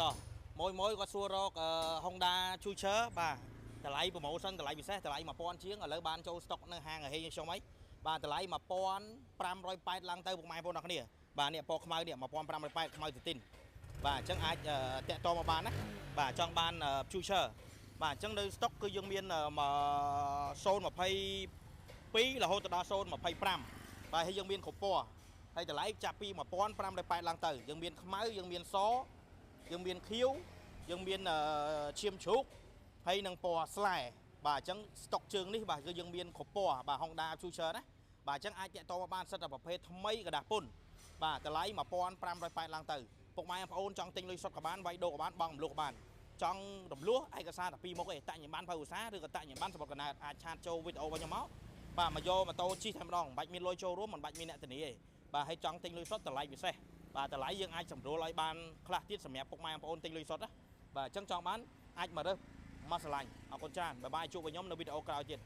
to mỗi có xua rok Honda Future bàแต่ไหล promotion แต่ไหลពិសេសតែไหล 1000 ជាងឥឡូវបានចូល stock នៅហាងហេងខ្ញុំអីបាទតែไหล 1580ឡើងទៅពុកម៉ែបងប្អូនអរគ្នាបាទនេះពណ៌ខ្មៅនេះ 1580ខ្មៅទទីនបាទអញ្ចឹងអាចតាក់តមកបានណាបាទចង់បាន Future បាទអញ្ចឹងនៅ stock គឺយើងមាន022រហូតដល់025បាទហើយយើងមានគ្រប់ពណ៌ហើយតម្លៃចាប់ពី1580ឡើងទៅយើងមានខ្មៅយើងមានសយើងមានខៀវយើងមានឈាមជ្រូកហើយនឹងពណ៌ស្លែបាទអញ្ចឹង stock ជើងនេះបាទគឺយើងមានគ្រប់ពណ៌បាទ Honda Future ណាបាទអញ្ចឹងអាចតាក់ទងមកបានសិតតែប្រភេទថ្មីกระดาษពុនបាទតម្លៃ1580ឡើងទៅពុកម៉ែបងប្អូនចង់ទិញលុយសុទ្ធក៏បានវាយដូរក៏បានបងរំលោះក៏បានចង់រំលោះឯកសារតែ2មុខទេតាក់ញបានភៅឧស្សាហ៍ឬក៏តាក់ញបានសម្បត្តិកណើតអាចឆាតចូលវីដេអូរបស់ខ្ញុំមកបាទមកយកម៉ូតូជិះតែម្ដងមិនបាច់មានលុយចូលរួមមិនបាច់មានអ្នកធានាទេបាទហើយចង់ទិញលុយសុទ្ធតម្លៃពិសេសបាទតម្លៃយើងអាចសម្រួលឲ្យបានខ្លះទៀតសម្រាប់ពុកម៉ែបងប្អូនទិញលុយសុទ្ធណាបាទអញ្ចឹងចង់បានអាចមករើសមកឆ្លាញ់អរគុណច្រើនបាយបាយជួបvớiខ្ញុំនៅវីដេអូក្រោយទៀត